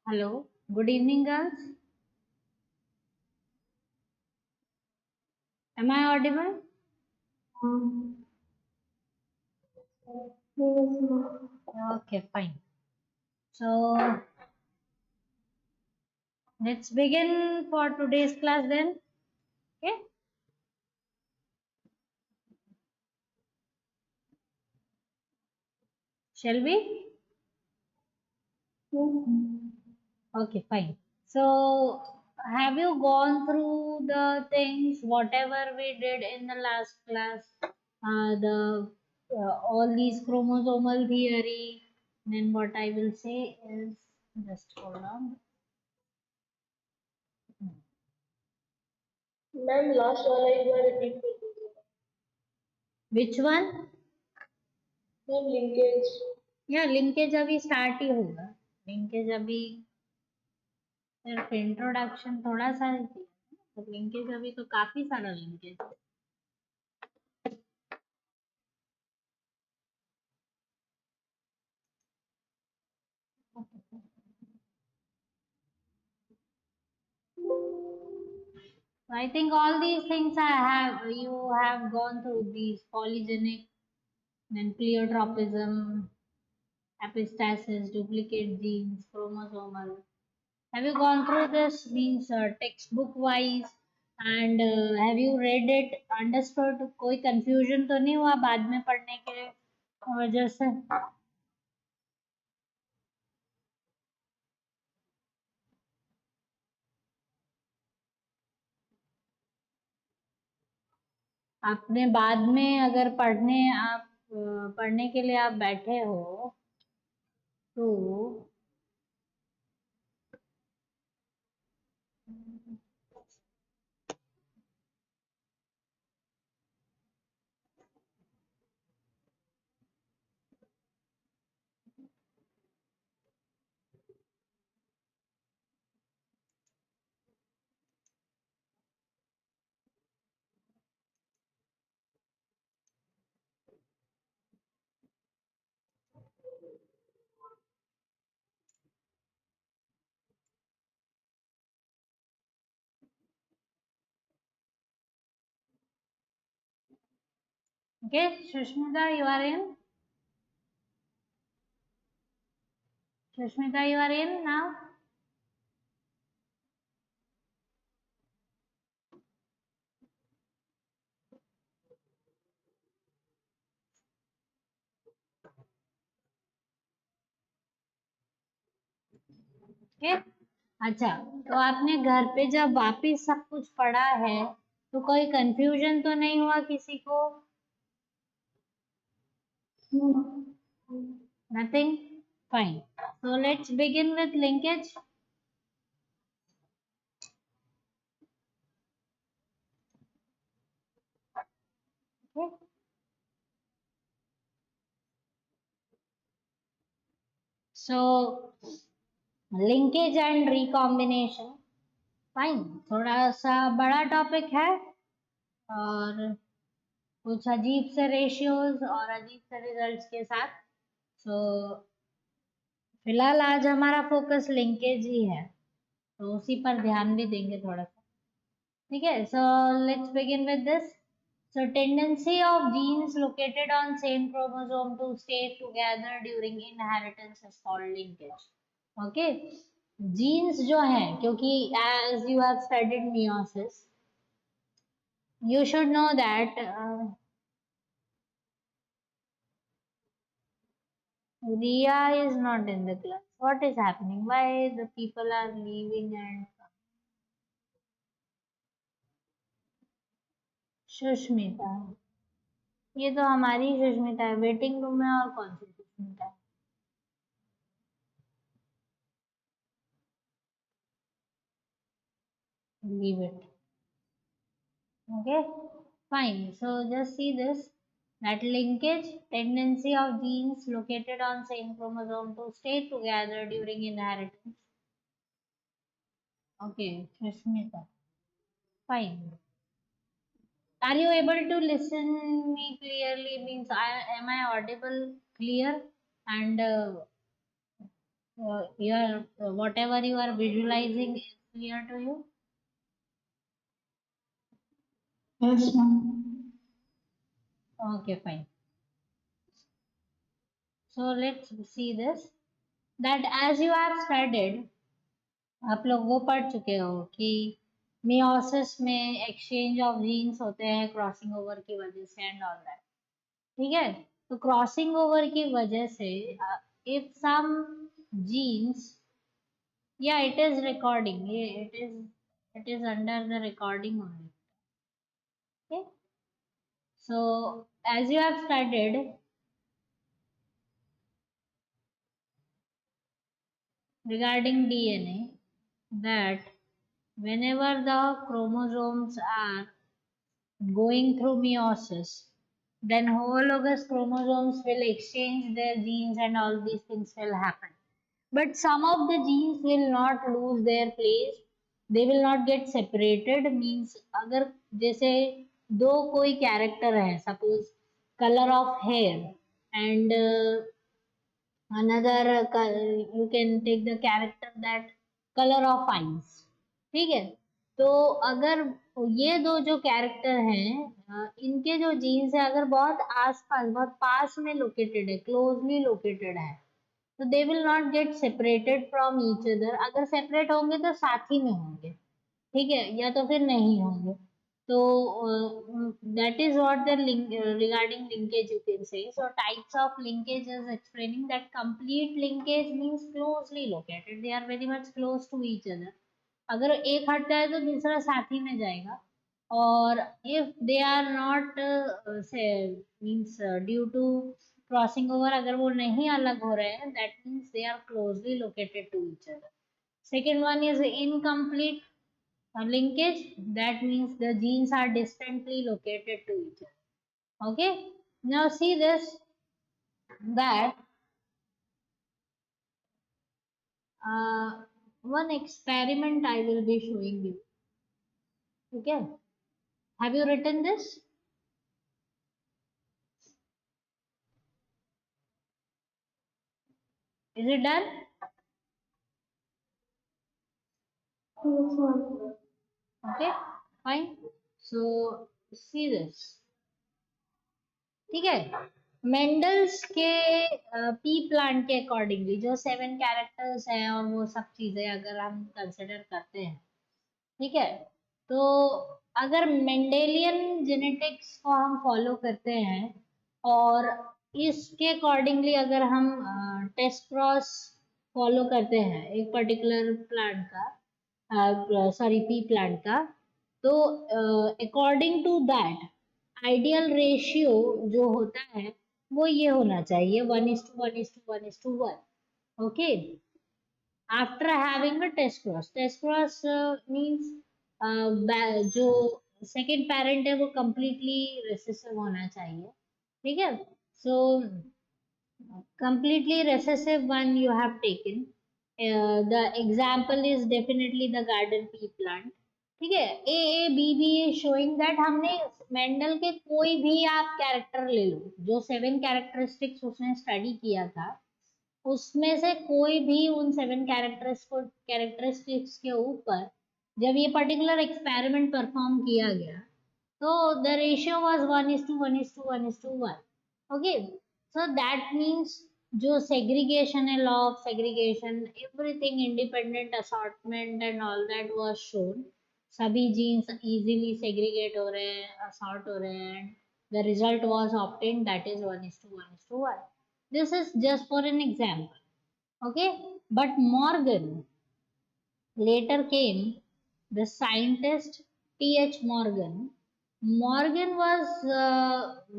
Hello, good evening, girls. Am I audible? Um, Okay, fine. So let's begin for today's class then. Okay, shall we? Okay, fine. So have you gone through the things, whatever we did in the last class? The all these chromosomal theory. Then what I will say is just hold on. Ma'am, last वाला एक बार repeat कर दीजिए. Which one? Ma'am, linkage. या linkage अभी start ही होगा. Linkage अभी सिर्फ introduction थोड़ा सा ही किया है, तो लिंकेज अभी तो काफी सारा linkage. I think all these things I have you have gone through these polygenic, then pleiotropism, epistasis, duplicate genes, chromosomal. Have you gone through this? Means textbook wise, and have you read it? Understood? कोई confusion तो नहीं हुआ बाद में पढ़ने के वजह से? आपने बाद में अगर पढ़ने के लिए आप बैठे हो तो okay. Sushmita you are in. Sushmita you are in now. Okay. अच्छा, तो आपने घर पे जब वापिस सब कुछ पढ़ा है तो कोई कंफ्यूजन तो नहीं हुआ किसी को? Nothing? Fine. So let's begin with linkage. Okay. So linkage and recombination. Fine. थोड़ा सा बड़ा टॉपिक है और कुछ अजीब से रेशियोज और अजीब से रिजल्ट्स के साथ. सो फिलहाल आज हमारा फोकस लिंकेज ही है, तो उसी पर ध्यान भी देंगे थोड़ा सा. ठीक है. So let's begin with this. So tendency of genes located on same chromosome to stay together during inheritance is called linkage. Okay. Genes जो हैं, क्योंकि as you have studied meiosis, you should know that Ria is not in the class. What is happening? Why the people are leaving and Sushmita. ये तो हमारी सुष्मिता है. Waiting room में और कौन सी सुष्मिता है? Leave it. Okay, fine. So just see this, that linkage, tendency of genes located on same chromosome to stay together during inheritance. Okay, Sushmita. Fine. Are you able to listen me clearly? Means am I audible clear? And your whatever you are visualizing is clear to you? Yes, ma'am. Okay, fine. So let's see this, that as you have studied, आप लोग वो पढ़ चुके हो कि meiosis में exchange of jeans होते हैं क्रॉसिंग ओवर की वजह से एंड ऑल दैट, ठीक है। तो क्रॉसिंग ओवर की वजह से if some genes, yeah, it is recording, yeah, it is under the recording only, okay। So as you have studied regarding DNA, that whenever the chromosomes are going through meiosis, then homologous chromosomes will exchange their genes and all these things will happen. But some of the genes will not lose their place, they will not get separated, means अगर जैसे दो कोई character है, suppose colour of hair and another you can take the character that color of eyes, ठीक है। तो अगर ये दो जो कैरेक्टर हैं इनके जो जीन्स है अगर बहुत आसपास बहुत पास में लोकेटेड है, क्लोजली लोकेटेड है, तो they will not get separated from each other. अगर सेपरेट होंगे तो साथ ही में होंगे, ठीक है, या तो फिर नहीं होंगे। तो that is what the link regarding linkage you can say. So types of linkage is explaining that complete linkage means closely located, they are very much close to each other। अगर एक हट जाए तो दूसरा साथ ही में जाएगा, और if they are not say means due to crossing over, अगर वो नहीं अलग हो रहे हैं, that means they are closely located to each other। Second one is incomplete linkage, that means the genes are distantly located to each other, okay। Now see this, that one experiment I will be showing you, okay। Have you written this? Is it done? Yes, ma'am. Okay, fine। So see this, ठीक है। Mendel's के P plant के accordingly जो 7 characters हैं और वो सब चीजें अगर हम कंसिडर करते हैं, ठीक है, तो अगर मेंडेलियन जेनेटिक्स को हम फॉलो करते हैं और इसके अकॉर्डिंगली अगर हम टेस्ट क्रॉस फॉलो करते हैं एक पर्टिकुलर प्लांट का, सॉरी पी प्लांट का, तो according to that ideal ratio जो होता है वो ये होना चाहिए 1:1:1:1, okay. after having a test cross means जो सेकेंड पेरेंट है वो completely recessive होना चाहिए, ठीक है। so completely recessive one you have taken, the example is definitely the garden pea plant, ठीक है। A is showing that हमने मेंडल के कोई भी आप कैरेक्टर ले लो, जो 7 कैरेक्टरिस्टिक्स उसने स्टडी किया था उसमें से कोई भी उन 7 कैरेक्टरिस्टिक्स के ऊपर जब ये पर्टिकुलर एक्सपेरिमेंट परफॉर्म किया गया तो the ratio was 1:1:1:1, okay. So that means जो सेग्रीगेशन है, law of segregation, everything independent assortment and all that was shown, सभी जीन्स इजीली सेग्रीगेट हो रहे हैं, असॉर्ट हो रहे हैं, the result was obtained, that is 1:1:1। this is just for an example, okay। but Morgan later came, the scientist T.H. Morgan was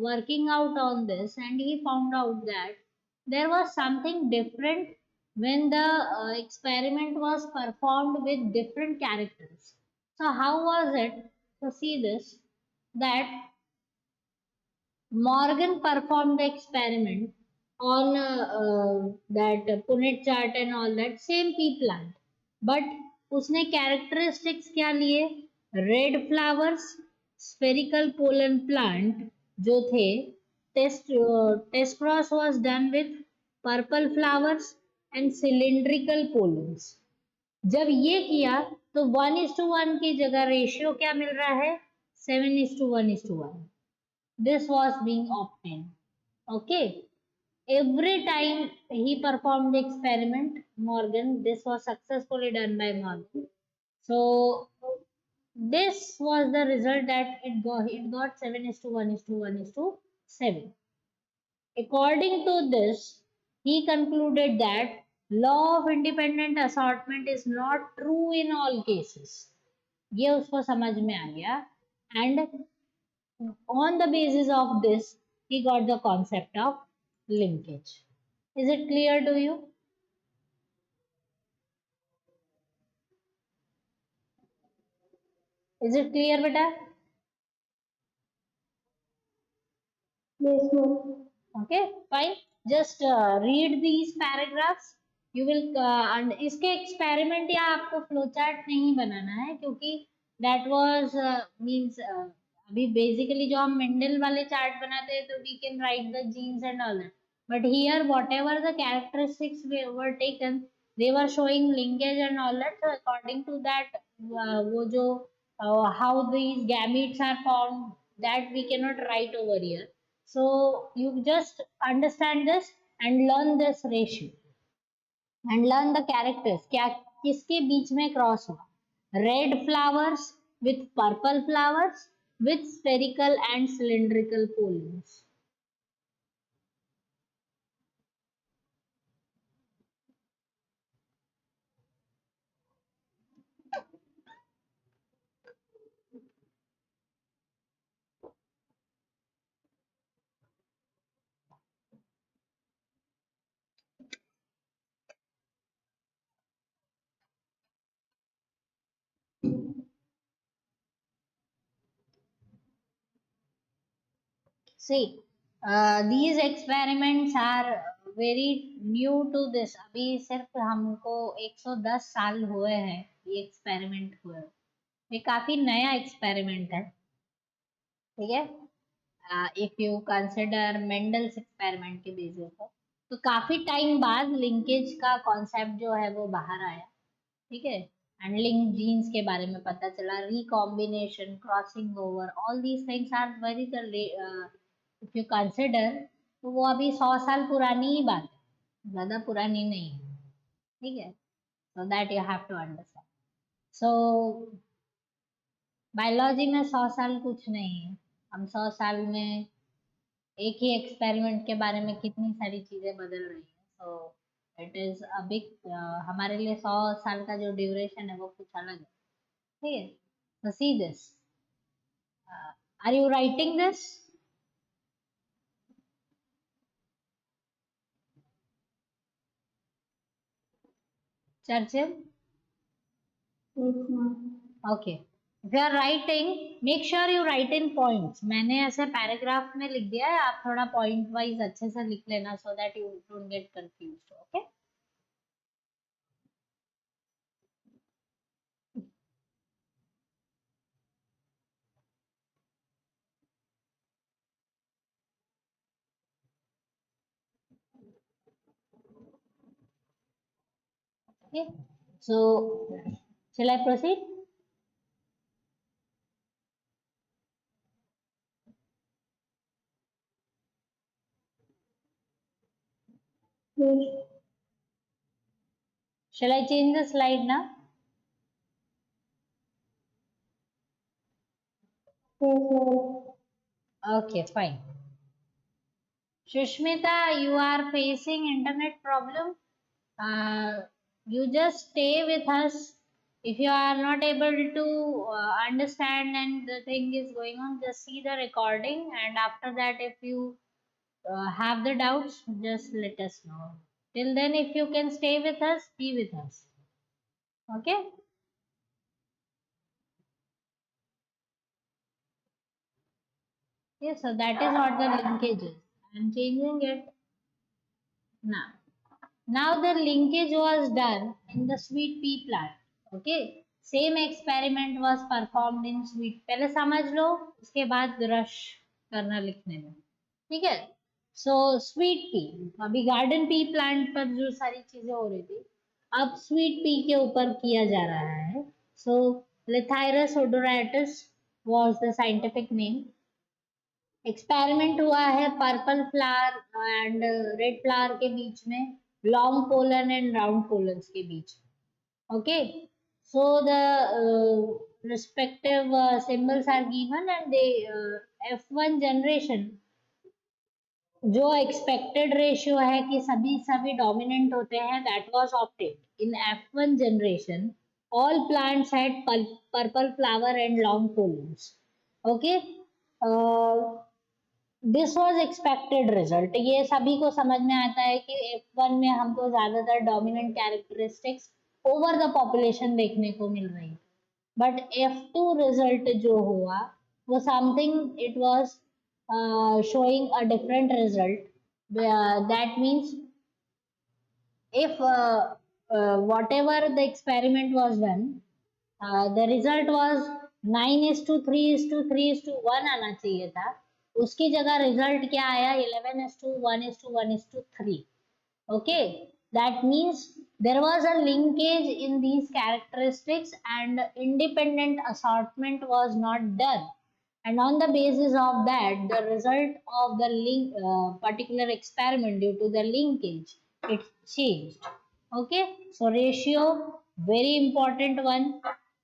working out on this and he found out that there was something different when the experiment was performed with different characters। So how was it? So see this, that Morgan performed the experiment on that Punnett chart and all that same pea plant, but उसने characteristics क्या लिए? Red flowers, spherical pollen plant जो थे, test cross was done with purple flowers, and cylindrical pollens. जब ये किया तो 1:1 की जगह रेशियो क्या मिल रहा है, 7:1:1. This was being obtained. Okay. Every time he performed the experiment, Morgan, this was successfully done by Morgan. So this was the result that it got 7:1:1:7. According to this, he concluded that law of independent assortment is not true in all cases. ये उसको समझ में आ गया, and on the basis of this, he got the concept of linkage. Is it clear to you? Is it clear, beta? Yes, ma'am. Okay, fine. Just read these paragraphs. You will and इसके experiment या आपको flowchart नहीं बनाना है, क्योंकि that was means अभी basically जो हम Mendel वाले चार्ट बनाते हैं तो we can write the genes and all that. But here whatever the characteristics were taken, they were showing linkage and all that. So according to that, वो जो how these gametes are formed, that we cannot write over here. So you just understand this and learn this ratio and learn the characters. क्या किसके बीच में cross हुआ, red flowers with purple flowers with spherical and cylindrical pollens. See, these experiments are very new to this. अभी सिर्फ हमको 110 साल हुए हैं ये एक्सपेरिमेंट हुए, ये काफी नया एक्सपेरिमेंट है, ठीक है. If you consider Mendel's experiment के बेसिस पर, तो काफी टाइम बाद लिंकेज का कॉन्सेप्ट जो है वो बाहर आया, ठीक है. एंड लिंक जीन्स के बारे में पता चला, recombination, crossing over, all these things are very, if you consider, तो वो अभी 100 साल पुरानी ही बात है, ज्यादा पुरानी नहीं है, ठीक है. So that you have to understand. So biology में 100 साल कुछ नहीं है. हम 100 साल में एक ही एक्सपेरिमेंट के बारे में कितनी सारी चीजें बदल रही है. So it is a big, हमारे लिए 100 साल का जो ड्यूरेशन है वो कुछ अलग है, ठीक है. तो see this, are you writing this? Churchill? Yes, ma'am. Okay. If you are writing, make sure you write in points. मैंने ऐसे पैराग्राफ में लिख दिया है, आप थोड़ा पॉइंट वाइज अच्छे से लिख लेना, सो that you don't get confused. Okay. Okay, so shall I proceed? Yes. Shall I change the slide now? Yes, ma'am. Okay, fine. Shushmita, you are facing internet problem. You just stay with us. If you are not able to understand and the thing is going on, just see the recording, and after that, if you have the doubts, just let us know. Till then, if you can stay with us, be with us. Okay? Yes, so that is what the linkage is. I am changing it now. Now the linkage was done in the sweet pea plant. Okay, same experiment was performed in sweet. पहले समझ लो, उसके बाद rush करना लिखने में, ठीक है. So sweet pea, अभी गार्डन पी प्लांट पर जो सारी चीजें हो रही थी, अब स्वीट पी के ऊपर किया जा रहा है. So Lathyrus odoratus was the scientific name. Experiment हुआ है purple flower and red flower के बीच में, long pollen and round pollens के बीच. Okay, so the respective symbols are given and the F1 generation जो एक्सपेक्टेड रेशियो है कि सभी सभी डोमिनेंट होते हैं, that was opted in F1 generation. All plants had purple flower and long pollens. Okay, this was expected result. ये सभी को समझ में आता है कि F1 में हमको ज्यादातर dominant characteristics over the population देखने को मिल रही. बट F2 रिजल्ट जो हुआ वो something it was showing a different result. That means if whatever the experiment was done, the result was 9 is to 3 is to 3 is to 1 आना चाहिए था. उसकी जगह रिजल्ट क्या आया? 11 is to 1 is to 1 is to 3. Okay, that means there was a linkage in these characteristics and independent assortment was not done, and on the basis of that the result of the particular experiment due to the linkage it changed. Okay, so ratio very important one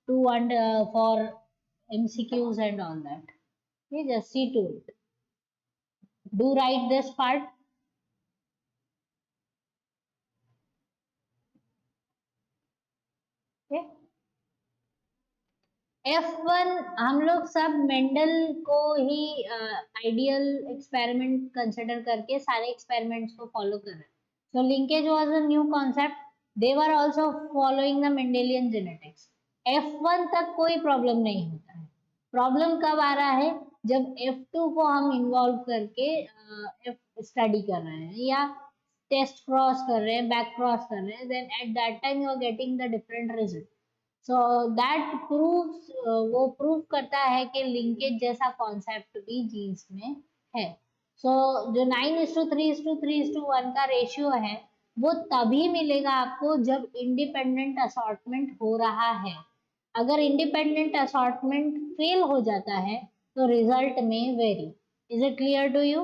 to and for MCQs and all that. Okay, just see to it. Do write this part. Okay, F1 हम लोग सब Mendel को ही ideal experiment consider करके सारे experiments को follow कर रहे हैं. So linkage was a new concept. They were also following the Mendelian genetics. F1 तक कोई प्रॉब्लम नहीं होता है. प्रॉब्लम कब आ रहा है? जब F2 को हम इन्वॉल्व करके स्टडी कर रहे हैं या टेस्ट क्रॉस कर रहे हैं, बैक क्रॉस कर रहे हैं, then at that time you are getting the different result. So that proves, वो प्रूव करता है कि लिंकेज जैसा कॉन्सेप्ट भी जीन्स में है. सो जो 9:3:3:1 का रेशियो है वो तभी मिलेगा आपको जब इंडिपेंडेंट असॉर्टमेंट हो रहा है. अगर इंडिपेंडेंट असॉर्टमेंट फेल हो जाता है तो रिजल्ट में very. Is it clear to you?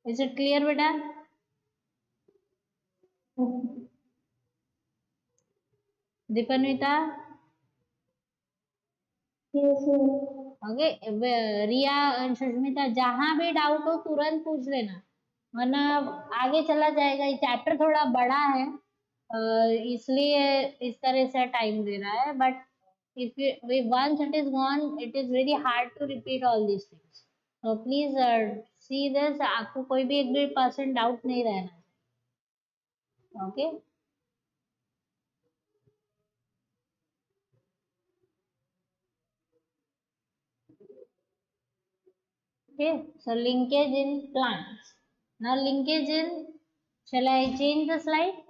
Is it clear बेटा? Dipanwita? Yes, sir. Okay, Riya और सुष्मिता, जहां भी डाउट हो तुरंत पूछ लेना, वरना आगे चला जाएगा. ये चैप्टर थोड़ा बड़ा है, इसलिए इस तरह से टाइम दे रहा है. But if we once it is gone it is very hard to repeat all these things. So please see this. आपको कोई भी एक भी परसेंट डाउट नहीं रहना चाहिए. Okay, okay, so linkage in plants. Now linkage in, shall I change the slide?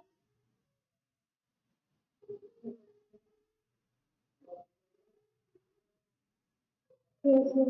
Yes, sir.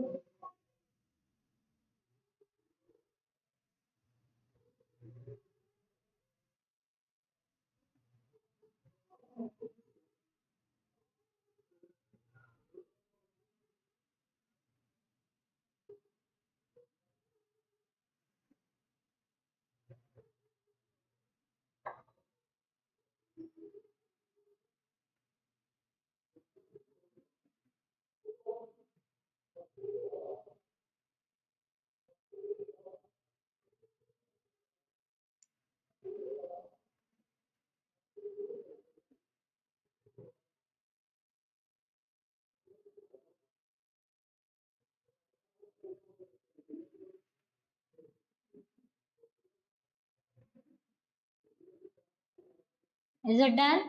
Is it done?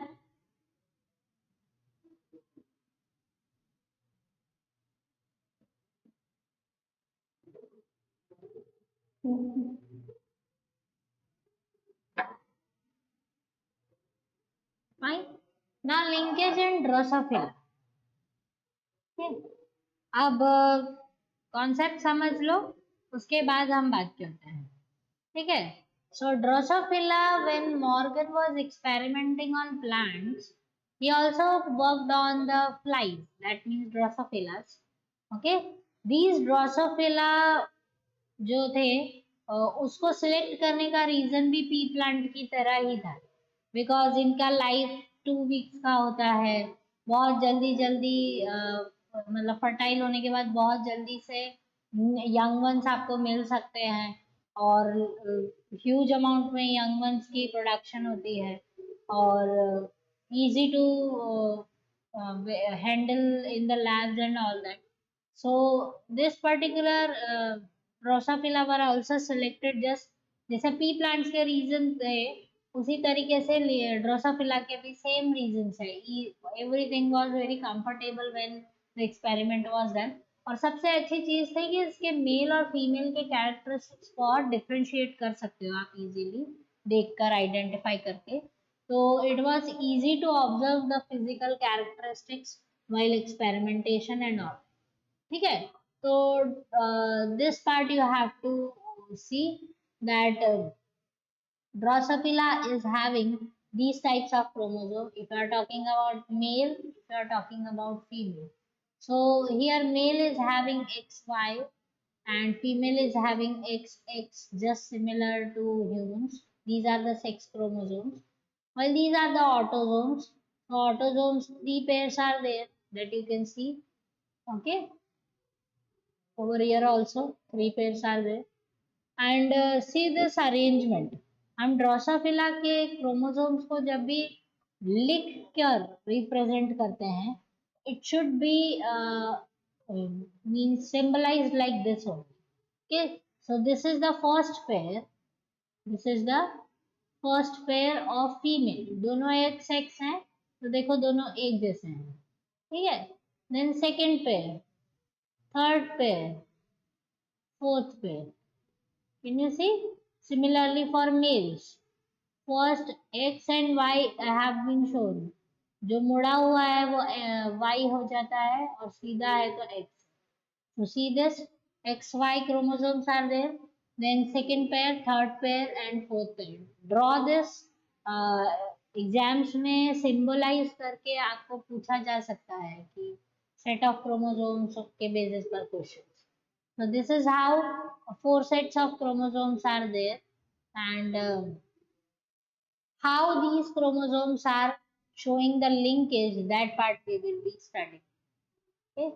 Fine. Now linkage in Drosophila. Okay. अब concept समझ लो, उसके बाद हम बात करते हैं, ठीक है। So Drosophila, when Morgan was experimenting on plants, he also worked on the flies, that means Drosophillas. Okay, these Drosophila जो थे उसको सिलेक्ट करने का रीजन भी पी प्लांट की तरह ही था, बिकॉज इनका लाइफ 2 वीक्स का होता है। बहुत जल्दी जल्दी मतलब फर्टाइल होने के बाद बहुत जल्दी से यंग वंस आपको मिल सकते हैं, और ह्यूज अमाउंट में यंग वंस की प्रोडक्शन होती है, और easy to handle in the labs and all that. So this particular Drosophila were also selected just जैसे पी प्लांट्स के रीजन थे, उसी तरीके से ड्रोसोफिला के भी सेम रीजंस है। Everything was very comfortable when the experiment was done. और सबसे अच्छी चीज थी कि इसके मेल और फीमेल के कैरेक्टरिस्टिक्स को आप डिफरेंशिएट कर सकते हो, आप इजीली देखकर आइडेंटिफाई करके। तो it was easy to observe the physical characteristics while experimentation and all, ठीक है। तो this part you have to see that Drosophila is having these types of chromosome. If you are talking about male, if you are talking about female. So here male is having XY and female is having XX, just similar to humans. These are the sex chromosomes. While these are the autosomes. So autosomes, 3 pairs are there that you can see. Okay. Over here also 3 pairs are there. And see this arrangement, हम Drosophila के chromosomes को जब भी लिख कर represent करते हैं, it should be mean symbolized like this okay. So this is the first pair, this is the first pair of female, दोनों एक सेक्स हैं, तो देखो दोनों एक जैसे हैं, ठीक है। Then second pair, third pair, fourth pair. Can you see? Similarly for males, first X and Y have been shown. जो मुड़ा हुआ है वो Y हो जाता है और सीधा है तो X. So see this, XY chromosomes are there. Then second pair, third pair and fourth pair. Draw this. Exams में सिंबलाइज करके आपको पूछा जा सकता है कि सेट ऑफ क्रोमोसोम्स के बेसिस पर question. So this is how 4 sets of chromosomes are there, and how these chromosomes are showing the linkage. That part we will be studying. Okay.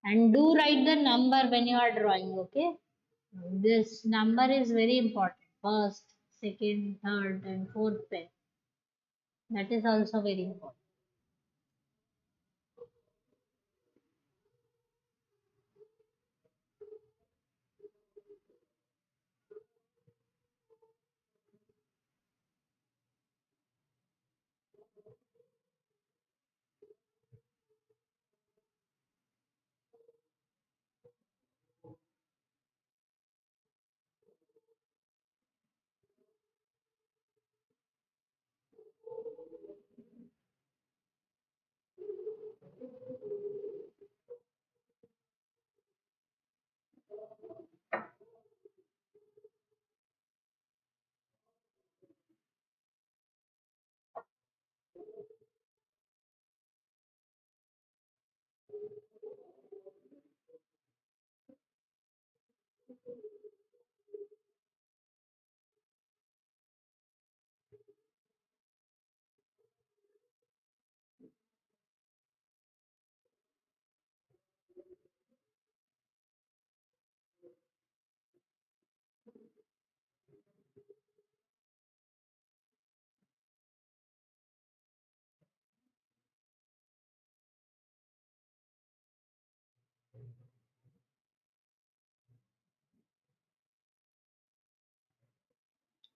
And do write the number when you are drawing. Okay. This number is very important. First, second, third, and fourth pair. That is also very important.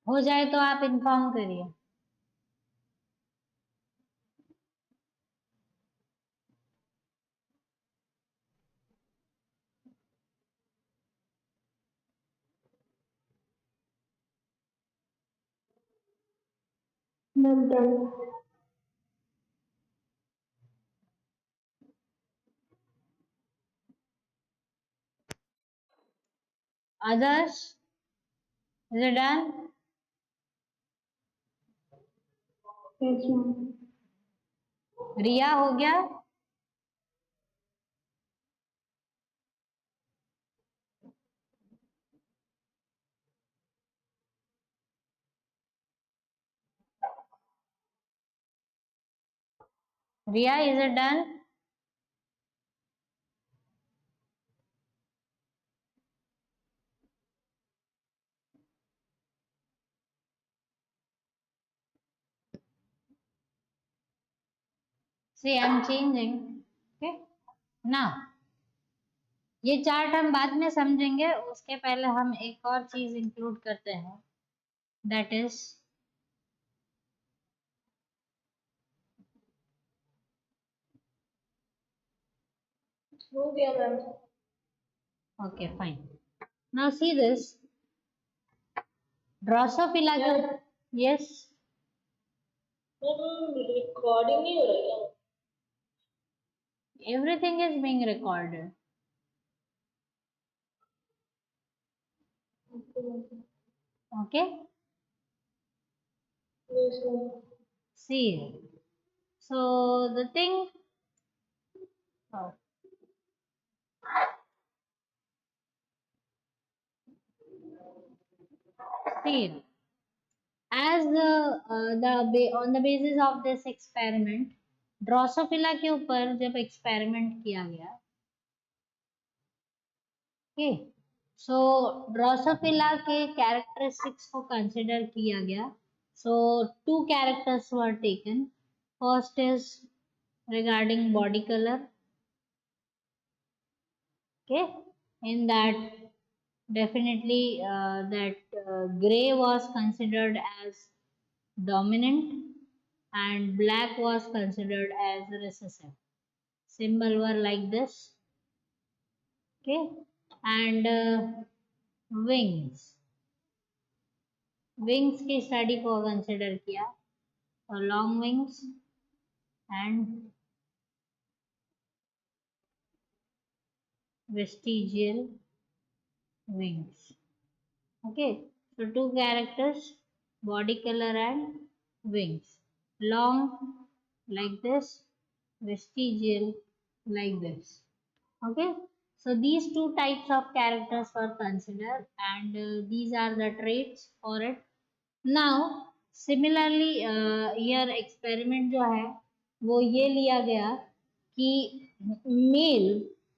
हो जाए तो आप inform करिए। Ma'am done. Adarsh, is it done? Yes ma'am. Riya, हो गया? Riya, is it done? See, I'm changing. Okay. Now, ये chart हम बाद में समझेंगे, उसके पहले हम एक और चीज इंक्लूड करते हैं, दैट इज हो गया ma'am. Okay fine. Now see this Drosophila के, यस रिकॉर्डिंग नहीं हो रही है। Everything is being recorded. Okay, yes ma'am. See so the thing, see, as on the basis of this experiment, Drosophila के ऊपर जब एक्सपेरिमेंट किया गया, ओके, सो ड्रोसोफिला के कैरेक्टरिस्टिक्स को कंसिडर किया गया। So two characters were taken. First is regarding body color, okay, in that definitely that gray was considered as dominant and black was considered as recessive. Symbol were like this, okay, and wings, wings की study को consider किया, और long wings and vestigial wings. Okay, so two characters, body color and wings. Long like this, vestigial like this. Okay, so these two types of characters were considered, and these are the traits for it. Now similarly here experiment जो है वो ये लिया गया कि mail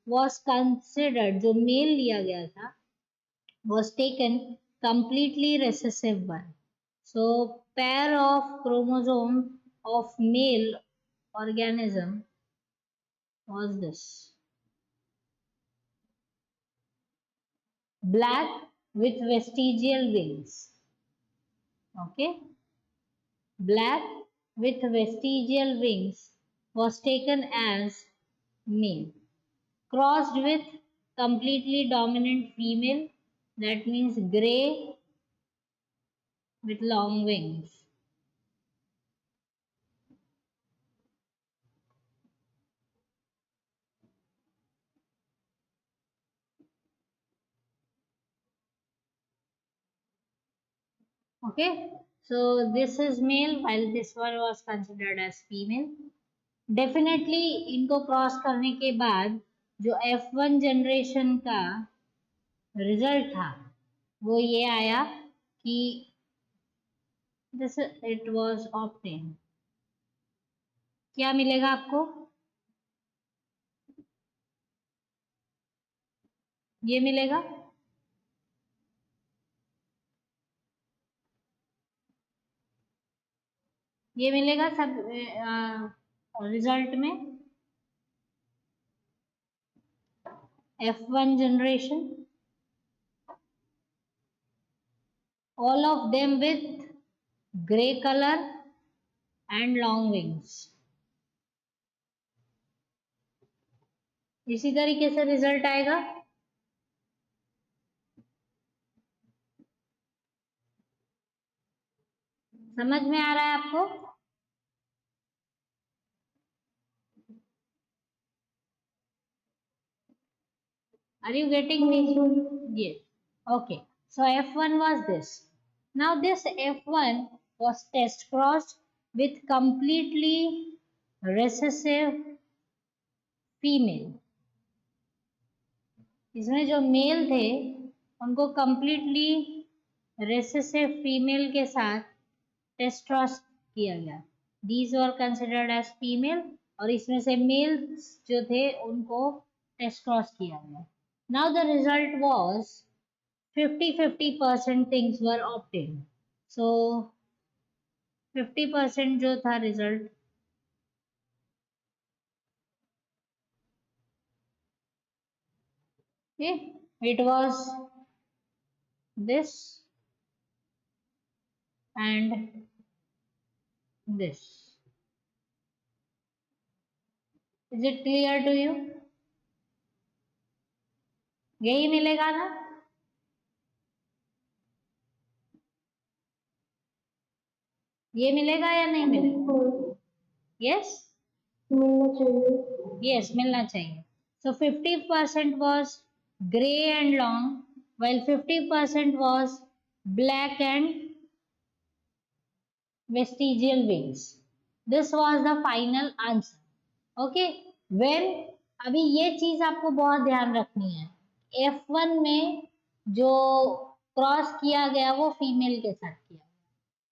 was considered, जो mail लिया गया था was taken completely recessive one. So pair of chromosome of male organism was this black with vestigial wings. Okay, black with vestigial wings was taken as male, crossed with completely dominant female, that means gray with long wings. Okay, so this is male while this one was considered as female. Definitely इनको cross करने के बाद जो F1 generation का result था वो ये आया कि दिस इट वाज ऑब्टेन। क्या मिलेगा आपको? ये मिलेगा, ये मिलेगा सब रिजल्ट में F1 generation. all of them with gray color and long wings. इसी तरीके से रिजल्ट आएगा। समझ में आ रहा है आपको? Are you getting me? Yes. Okay. So F1 was this. Now this F1 was test crossed with completely recessive female. इसमें जो मेल थे उनको completely recessive female के साथ टेस्ट क्रॉस किया गया। These were considered as female और इसमें से मेल्स जो थे उनको टेस्ट क्रॉस किया गया। Now the result was 50-50% things were obtained. So 50% जो था result, okay, it was this and this. Is it clear to you? यही मिलेगा ना? ये मिलेगा या नहीं मिलेगा? Yes? मिलना चाहिए। Yes, मिलना चाहिए। So 50% was gray and long, while 50% was black and vestigial wings. This was the final answer. Okay? When अभी ये चीज आपको बहुत ध्यान रखनी है। F1 में जो क्रॉस किया गया वो फीमेल के साथ किया।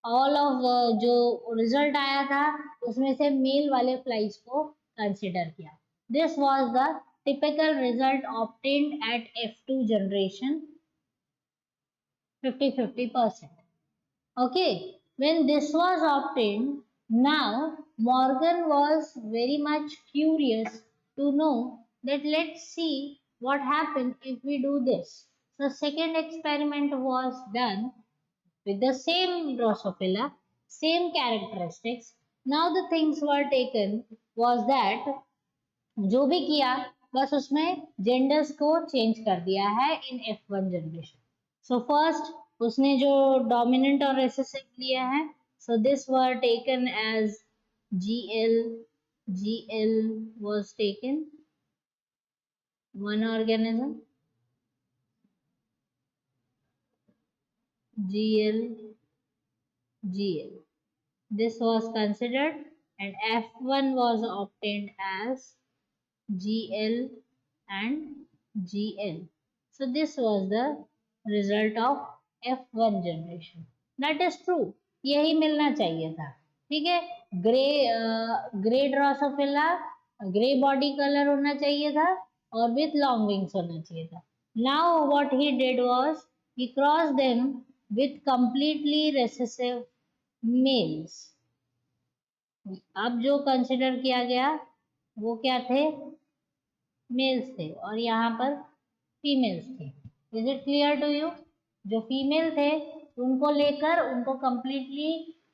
ऑल ऑफ जो रिजल्ट आया था उसमें से मेल वाले फ्लाइज को कंसिडर किया। This was the typical result obtained at F2 generation 50-50%. Okay, when this was obtained, now Morgan was very much curious to know that let's see what happens if we do this. So second experiment was done with the same Drosophila, same characteristics. Now the things were taken was that जो भी किया बस उसमें genders को change कर दिया है in F1 generation. So first उसने जो dominant और recessive लिया है, so this were taken as GL, GL was taken one organism, GL, GL. This was considered and F1 was obtained as GL and GL. So this was the result of F1 generation. That is true. यही मिलना चाहिए था। ठीक है, grey Drosophila, grey body colour होना चाहिए था और विथ लॉन्ग विंग्स होना चाहिए था। Now what he did was he crossed them with completely recessive males. अब जो कंसिडर किया गया वो क्या थे? मेल्स थे और यहाँ पर फीमेल्स थे। Is it clear to you? जो फीमेल थे उनको लेकर उनको कंप्लीटली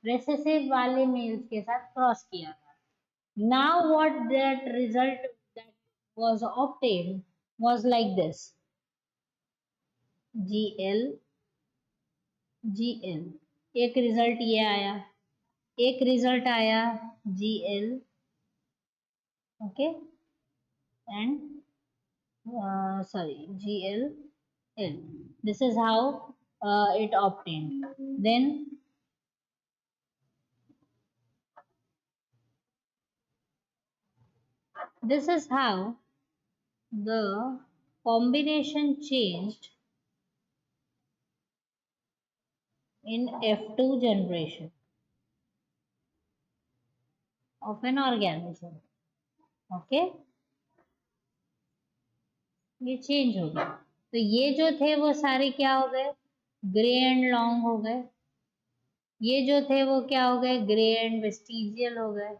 रेसेसिव वाले मेल्स के साथ क्रॉस किया गया। Now what that result that was obtained was like this, GL, GL। एक रिजल्ट ये आया, एक रिजल्ट आया GL, okay, and sorry, GL, L. This is how it obtained. Then this is how the combination changed in F2 generation of an organism. Okay, ये change हो गया। तो ये जो थे वो सारे क्या हो गए? ग्रे एंड लॉन्ग हो गए। ये जो थे वो क्या हो गए? ग्रे एंड वेस्टिजियल हो गए।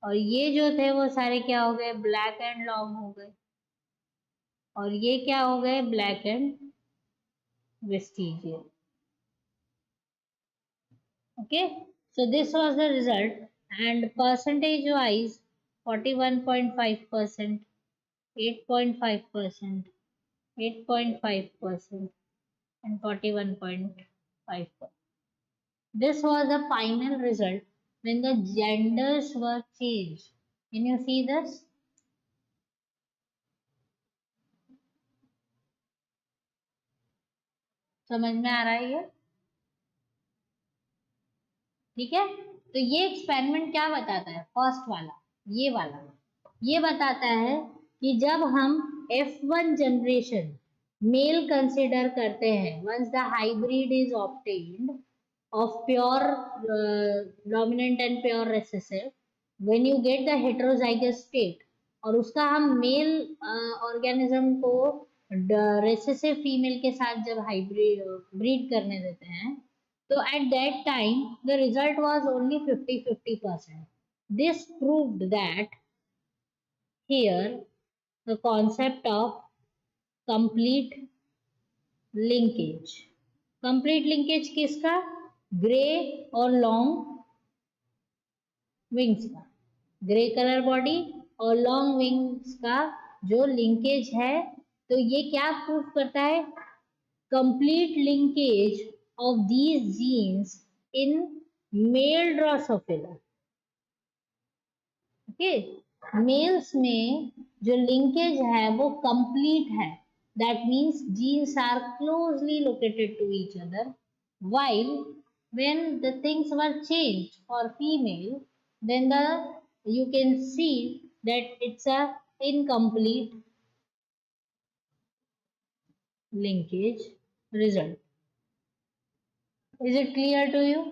और ये जो थे वो सारे क्या हो गए? ब्लैक एंड लॉन्ग हो गए। और ये क्या हो गए? Black and vestigial. Okay, so this was the result, and percentage wise 41.5%, 8.5%, 8.5%, and 41.5%. This was the final result when the genders were changed. Can you see this? समझ में आ रहा है ये? ठीक है, तो ये एक्सपेरिमेंट क्या बताता है? फर्स्ट वाला, ये वाला, ये बताता है कि जब हम F1 जनरेशन मेल कंसिडर करते हैं, once the hybrid is obtained of pure dominant and pure recessive, when you get the heterozygous state, और उसका हम मेल ऑर्गेनिज्म को रेसेसिव फीमेल के साथ जब हाइब्रिड ब्रीड करने देते हैं, so at that time, the result was only 50-50%. This proved that here the concept of complete linkage. Complete linkage किसका? ग्रे और लॉन्ग विंग्स का, ग्रे कलर बॉडी और लॉन्ग विंग्स का जो लिंकेज है, तो ये क्या प्रूव करता है? complete linkage of these genes in male Drosophila. Okay, males में जो लिंकेज है वो कंप्लीट है, that means genes are closely located to each other, while when the things were changed for female, then the you can see that it's a incomplete linkage result. Is it clear to you?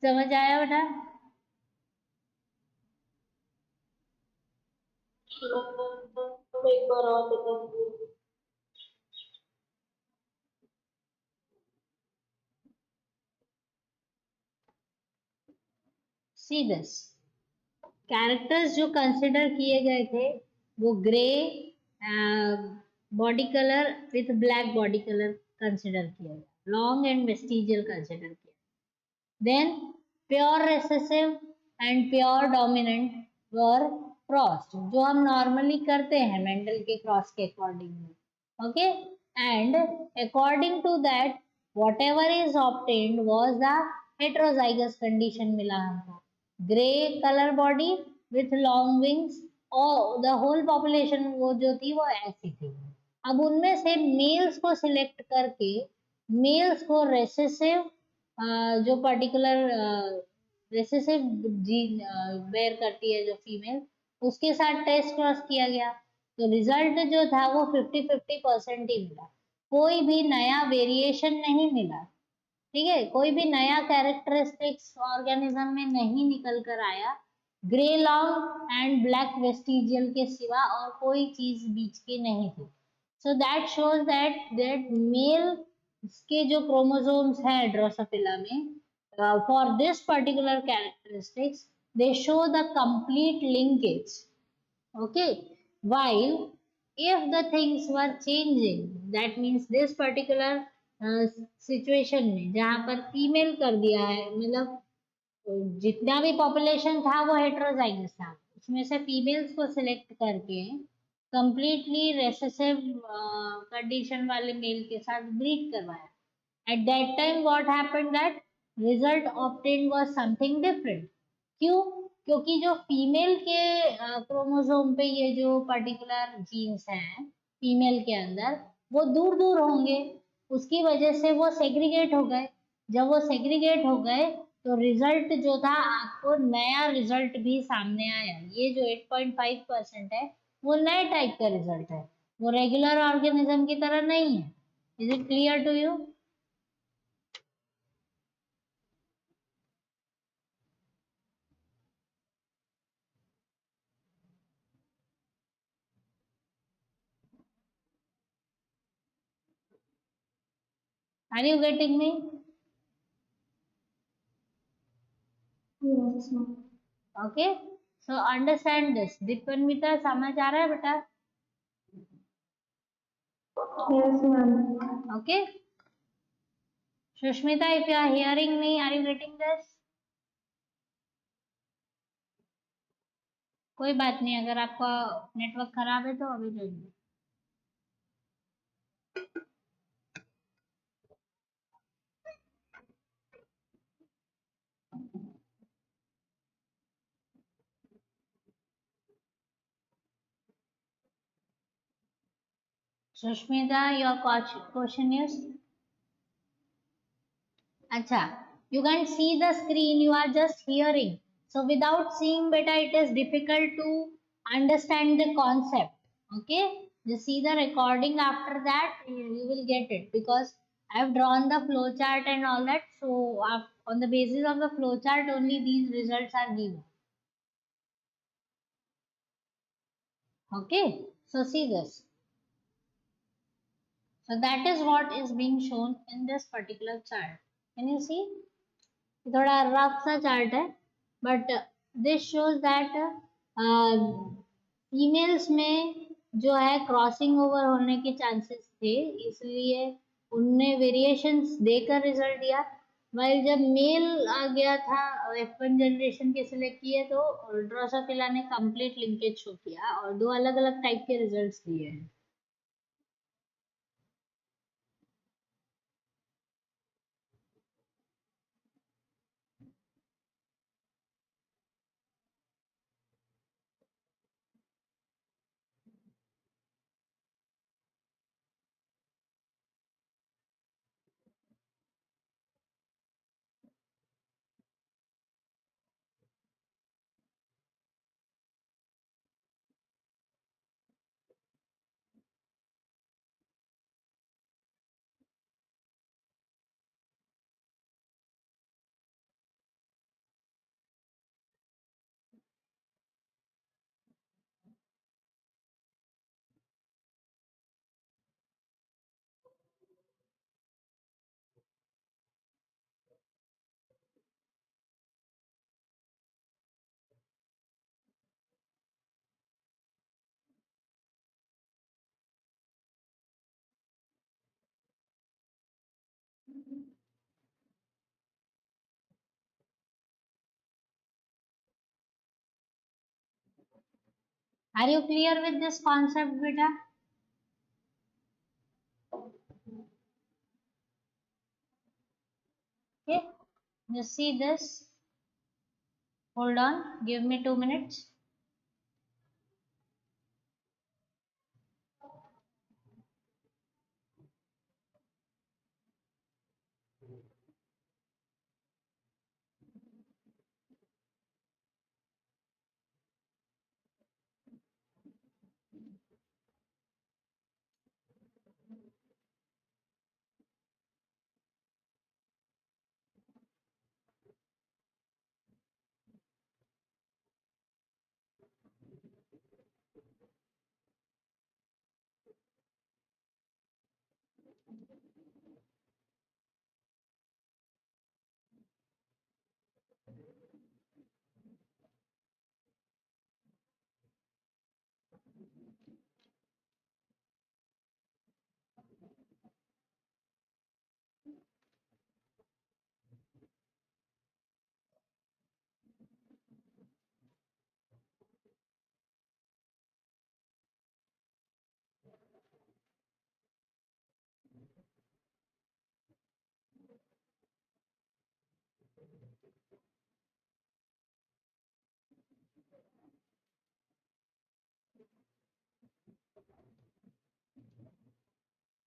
समझ आया बेटा? एक बार और बता दीजिए। See this, characters जो consider किए गए थे वो grey body colour with black body colour consider किया गया, लॉन्ग एंड वेस्टिजियल कंसिडर किया, then pure recessive and pure dominant were crossed, जो हम नॉर्मली करते हैं मेंडल के क्रॉस के according, okay, and according to that whatever is obtained was the heterozygous condition मिला हमको, grey colour body with long wings, और द होल पॉपुलेशन वो जो थी वो ऐसी थी। अब उनमें से मेल्स को सिलेक्ट करके मेल्स को रेसेसिव जो पर्टिकुलर रेसेसिव जीन बेयर करती है जो फीमेल, उसके साथ टेस्ट क्रॉस किया गया, तो रिजल्ट जो था वो 50-50% ही मिला, कोई भी नया वेरिएशन नहीं मिला। ठीक है, कोई भी नया कैरेक्टरिस्टिक्स ऑर्गेनिज्म में नहीं निकल कर आया, grey long and black vestigial के सिवा और कोई चीज बीच की नहीं थी। So that shows that male के जो क्रोमोसोम्स हैं ड्रोसोफिला में, for this particular characteristics they show the complete linkage, okay, while if the things were changing, that means this particular situation में जहाँ पर फीमेल कर दिया है, मतलब जितना भी पॉपुलेशन था वो हेटेरोजाइगस था, उसमें से फीमेल्स को सिलेक्ट करके कंप्लीटली रेसेसिव कंडीशन वाले मेल के साथ ब्रीड करवाया, at that time what happened that result obtained was something different. क्यों? क्योंकि जो फीमेल के क्रोमोसोम पे ये जो पर्टिकुलर जीन्स हैं फीमेल के अंदर वो दूर दूर होंगे, उसकी वजह से वो सेग्रीगेट हो गए, जब वो सेग्रीगेट हो गए तो रिजल्ट जो था आपको नया रिजल्ट भी सामने आया, ये जो 8.5% है वो नए टाइप का रिजल्ट है, वो रेगुलर ऑर्गेनिज्म की तरह नहीं है। Is it clear to you? Are you getting me? Yes, ma'am. Okay. So understand this. दीपन्विता समझ आ रहा है बेटा? Yes, ma'am. Okay. Shushmita, if you are hearing me, are you getting this? कोई बात नहीं, अगर आपका नेटवर्क खराब है तो अभी जाइए। Sushmita, your question is? Acha, you can't see the screen, you are just hearing. So without seeing beta, it is difficult to understand the concept. Okay, you see the recording after that, you will get it because I have drawn the flow chart and all that. So on the basis of the flow chart, only these results are given. Okay, so see this. So that is what is being shown in this particular chart. Can you see? थोड़ा rough सा chart है, but this shows that females में जो है crossing over होने के chances थे, इसलिए उनने वेरिएशंस देकर रिजल्ट दिया। वाइल जब मेल आ गया था F1 जनरेशन के सिलेक्ट किए तो ड्रोसोफिला ने कंप्लीट लिंकेज शो किया और दो अलग अलग टाइप के रिजल्ट्स दिए हैं। Are you clear with this concept, beta? Okay, you see this. Hold on, give me 2 minutes.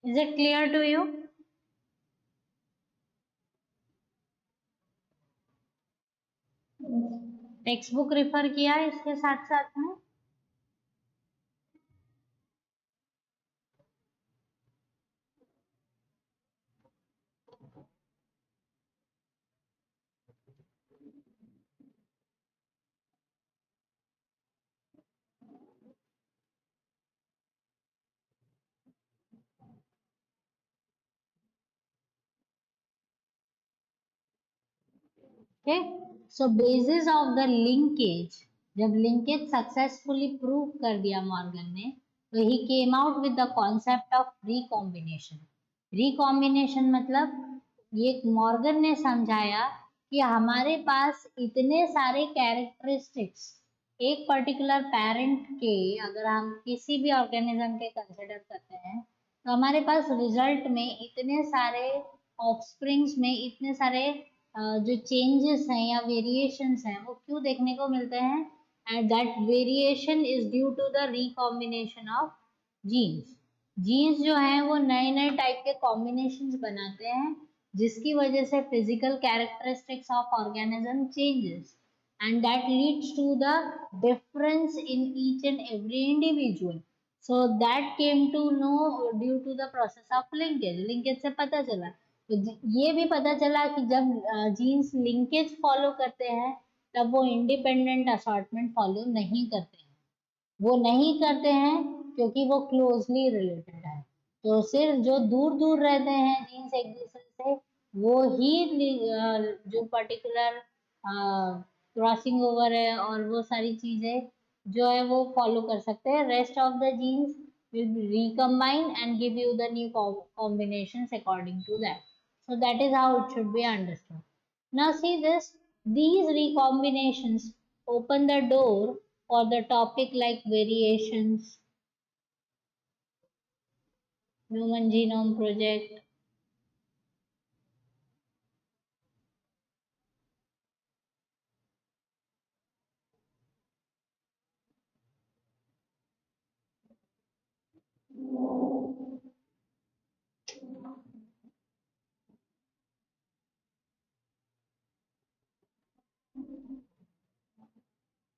Is it clear to you? Text book refer किया है इसके साथ साथ में? Okay, so basis of the linkage, जब linkage successfully prove कर दिया Morgan ने, तो he came out with the concept of recombination. Recombination मतलब ये मॉर्गन ने समझाया कि हमारे पास इतने सारे कैरेक्टरिस्टिक्स एक पर्टिकुलर पेरेंट के, अगर हम किसी भी ऑर्गेनिज्म के कंसिडर करते हैं, तो हमारे पास रिजल्ट में इतने सारे ऑफस्प्रिंग्स में इतने सारे जो चेंजेस हैं या वेरिएशंस हैं वो क्यों देखने को मिलते हैं? And that variation is due to the recombination of genes. Genes जो हैं वो नए नए टाइप के कॉम्बिनेशंस बनाते हैं, जिसकी वजह से physical characteristics of organism changes, and that leads to the difference in each and every individual. So that came to know due to the process of linkage। linkage से पता चला, तो ये भी पता चला कि जब जीन्स लिंकेज फॉलो करते हैं तब वो इंडिपेंडेंट असॉर्टमेंट फॉलो नहीं करते हैं। वो नहीं करते हैं क्योंकि वो क्लोजली रिलेटेड है। तो सिर्फ जो दूर दूर रहते हैं जीन्स एक दूसरे से, वो ही जो पर्टिकुलर क्रॉसिंग ओवर है और वो सारी चीजें जो है वो फॉलो कर सकते हैं। Rest of the genes will recombine and give you the new combinations according to that. So that is how it should be understood. Now see this, these recombinations open the door for the topic like variations, Human Genome Project.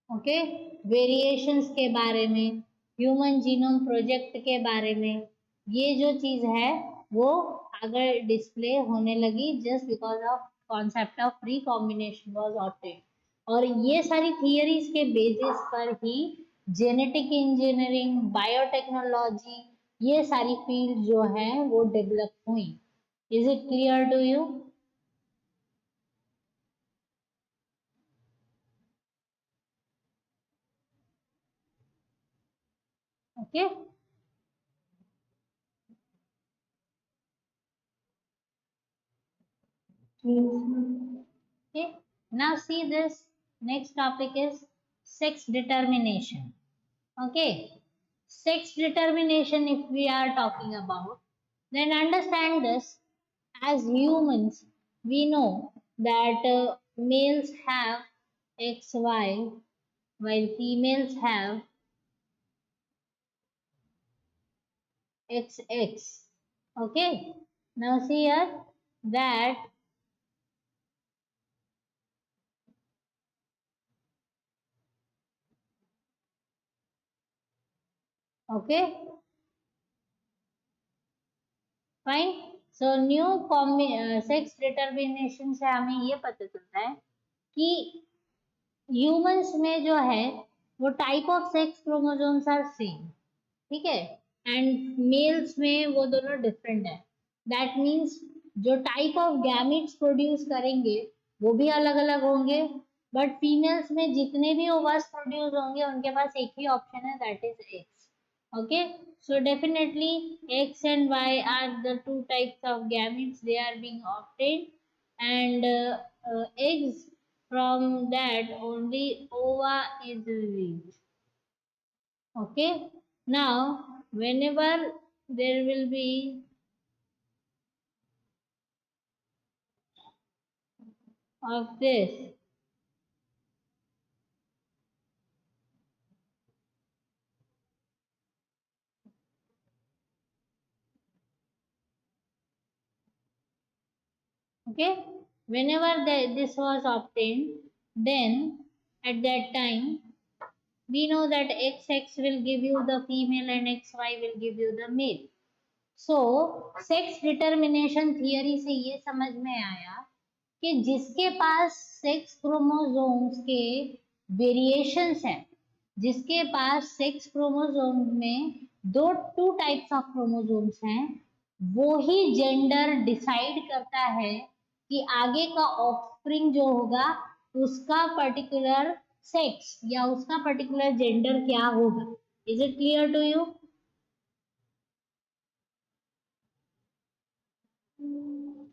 Okay, variations के बारे में, human genome project के बारे में, ये जो चीज़ है वो अगर डिस्प्ले होने लगी just because of concept of recombination was obtained. और ये सारी थियरीज के बेसिस पर ही जेनेटिक इंजीनियरिंग, बायोटेक्नोलॉजी, ये सारी फील्ड जो है वो डेवलप हुई। Is it clear to you? Okay, Yes. okay. Now see this, next topic is sex determination. Okay, sex determination, if we are talking about, then understand this. As humans, we know that males have XY while females have XX. Okay, now see here that, okay, fine. So new sex determination से हमें ये पता चलता है कि humans में जो है वो type of sex chromosomes are same, ठीक है, एंड मेल्स में वो दोनों डिफरेंट है। दैट मीन्स जो टाइप ऑफ गैमेट्स प्रोड्यूस करेंगे वो भी अलग अलग होंगे, बट फीमेल्स में जितने भी ओवस प्रोड्यूस होंगे उनके पास एक ही ऑप्शन है, that is x. Okay, so definitely X and Y are the two types of gametes they are being obtained, and eggs, from that only ova is released. Okay, now whenever there will be, of this, okay, whenever this was obtained, then at that time we know that XX will give you the female and XY will give you the male. So sex determination theory से ये समझ में आया कि जिसके पास sex chromosomes के variations हैं, जिसके पास सेक्स क्रोमोसोम में दो टू टाइप्स ऑफ क्रोमोसोम्स हैं, वो ही जेंडर डिसाइड करता है कि आगे का ऑफस्प्रिंग जो होगा उसका पर्टिकुलर सेक्स या उसका पर्टिकुलर जेंडर क्या होगा। Is it clear to you?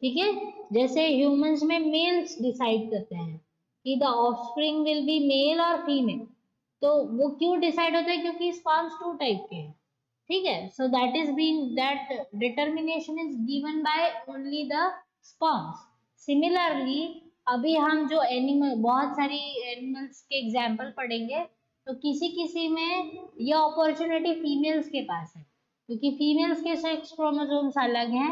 ठीक है, जैसे ह्यूमंस में मेल्स डिसाइड करते हैं कि the offspring will be male और फीमेल, तो वो क्यों डिसाइड होता है, क्योंकि स्पर्म्स टू टाइप के हैं, ठीक है, so that is been that determination is given by only the sperms. Similarly अभी हम जो एनिमल, बहुत सारी एनिमल्स के एग्जाम्पल पढ़ेंगे, तो किसी किसी में ये अपॉर्चुनिटी फीमेल्स के पास है, क्योंकि फीमेल्स के सेक्स क्रोमोसोम्स अलग हैं,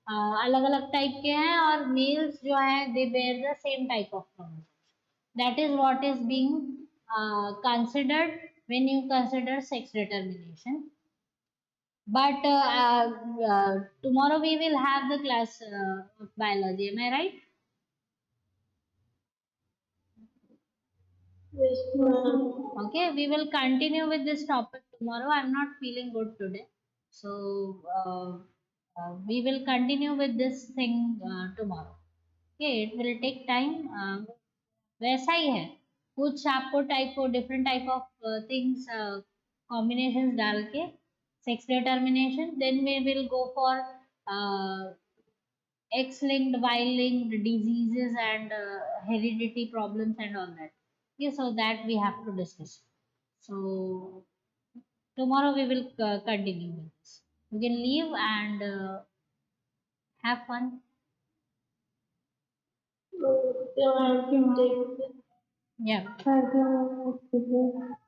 अलग अलग टाइप के हैं, और मेल्स जो है they bear the same type of chromosomes. That is what is being considered when you consider sex determination. But tomorrow we will have the class of biology, am I right? Yes, ma'am. Okay, we will continue with this topic tomorrow. I'm not feeling good today, so we will continue with this thing tomorrow. Okay, it will take time. वैसा ही है, कुछ आपको type को different type of things combinations डाल के sex determination, then we will go for X linked, Y linked diseases and heredity problems and all that. Okay, so that we have to discuss. So tomorrow we will continue with this. You can leave and have fun. So, I can take. Yeah. I can take.